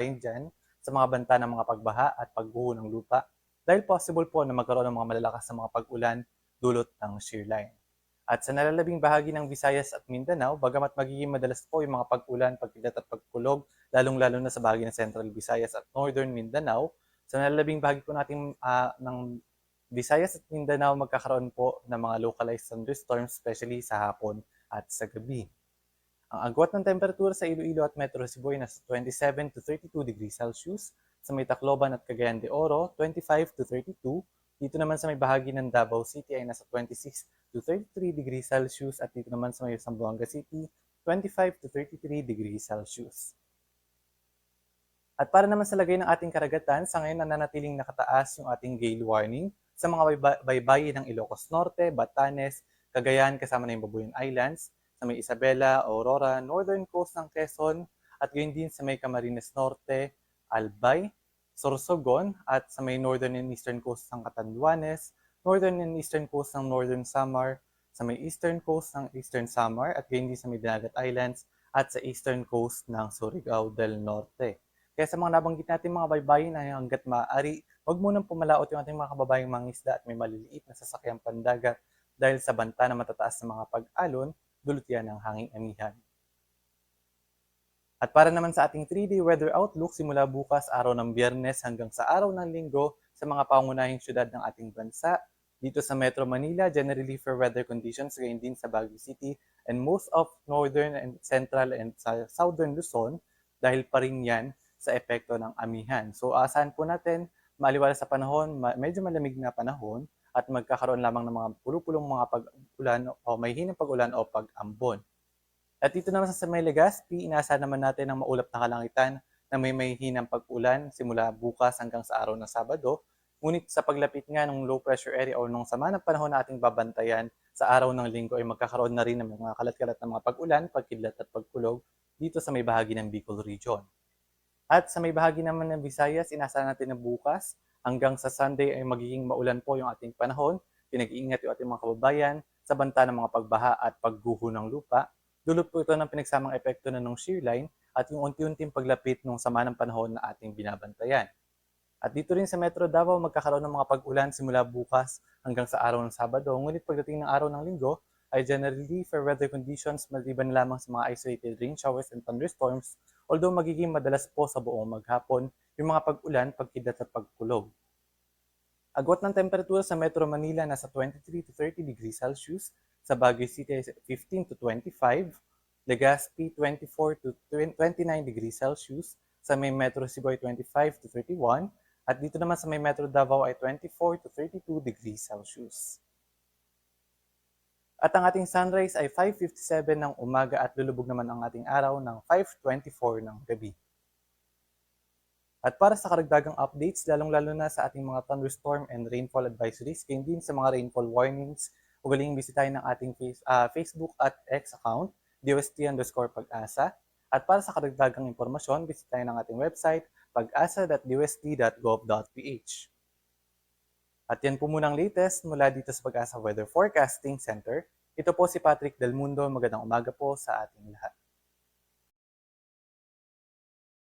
dyan sa mga banta ng mga pagbaha at pagguho ng lupa dahil possible po na magkaroon ng mga malalakas na mga pag-ulan dulot ng shear line. At sa nalalabing bahagi ng Visayas at Mindanao, bagamat magiging madalas po yung mga pag-ulan, pagkilat at pagkulog, lalong-lalo na sa bahagi ng Central Visayas at Northern Mindanao, sa nalalabing bahagi po natin ng Visayas at Mindanao, magkakaroon po ng mga localized thunderstorms, especially sa hapon at sa gabi. Ang agwat ng temperatura sa Iloilo at Metro Cebu ay nasa 27 to 32 degrees Celsius. Sa may Tacloban at Cagayan de Oro, 25 to 32. Dito naman sa may bahagi ng Davao City ay nasa 26 to 33 degrees Celsius at dito naman sa may Zamboanga City, 25 to 33 degrees Celsius. At para naman sa lagay ng ating karagatan, sa ngayon nananatiling nakataas yung ating gale warning sa mga baybayin ng Ilocos Norte, Batanes, Cagayan kasama na yung Babuyan Islands, sa may Isabela, Aurora, northern coast ng Quezon, at gayon din sa may Camarines Norte, Albay, Sorsogon, at sa may northern and eastern coast ng Catanduanes, northern and eastern coast ng Northern Samar, sa may eastern coast ng Eastern Samar, at gayon din sa may Dinagat Islands, at sa eastern coast ng Surigao del Norte. Kaya sa mga nabanggit natin mga baybayin na hanggat maaari, huwag munang pumalaot yung ating mga kababayang mangisda at may maliliit na sasakyang pandagat dahil sa banta na matataas na mga pag-alon, dulot yan ng hanging amihan. At para naman sa ating 3-day weather outlook, simula bukas araw ng Biyernes hanggang sa araw ng Linggo sa mga pangunahing syudad ng ating bansa, dito sa Metro Manila, generally fair weather conditions, gayon din sa Baguio City, and most of northern and central and southern Luzon, dahil pa rin yan sa epekto ng amihan. So asahan po natin, maliwala sa panahon, medyo malamig na panahon, at magkakaroon lamang ng mga pulupulong mga pag-ulan o may hinang pag-ulan o pag-ambon. At dito naman sa May Legazpi, inaasahan naman natin ang maulap na kalangitan na may hinang pag-ulan simula bukas hanggang sa araw ng Sabado. Ngunit sa paglapit nga ng low pressure area o nung sama ng panahon na ating babantayan sa araw ng Linggo ay magkakaroon na rin ng mga kalat-kalat na mga pag-ulan, pagkidlat at pagkulog dito sa may bahagi ng Bicol Region. At sa may bahagi naman ng Visayas, inasahan natin na bukas hanggang sa Sunday ay magiging maulan po yung ating panahon. Pinag-iingat yung ating mga kababayan sa banta ng mga pagbaha at pagguho ng lupa. Dulot po ito ng pinagsamang epekto na ng shear line at yung unti-unting paglapit ng sama ng panahon na ating binabantayan. At dito rin sa Metro Davao, magkakaroon ng mga pag-ulan simula bukas hanggang sa araw ng Sabado. Ngunit pagdating ng araw ng Linggo, ay generally fair weather conditions maliban lamang sa mga isolated rain showers and thunderstorms, although magiging madalas po sa buong maghapon yung mga pag-ulan, pagkidlat at pagkulog. Agwat ng temperatura sa Metro Manila nasa 23 to 30 degrees Celsius, sa Baguio City ay 15 to 25, Legazpi 24 to 29 degrees Celsius, sa may Metro Cebu ay 25 to 31, at dito naman sa may Metro Davao ay 24 to 32 degrees Celsius. At ang ating sunrise ay 5:57 ng umaga at lulubog naman ang ating araw ng 5:24 ng gabi. At para sa karagdagang updates, lalong-lalo na sa ating mga thunderstorm and rainfall advisories, kayo din sa mga rainfall warnings, ugaling bisitahin ng ating Facebook at X account, DOST_Pag-asa. At para sa karagdagang impormasyon, bisitahin ang ating website, pag-asa.dost.gov.ph. At yan po munang latest mula dito sa Pag-asa Weather Forecasting Center. Ito po si Patrick Del Mundo. Magandang umaga po sa ating lahat.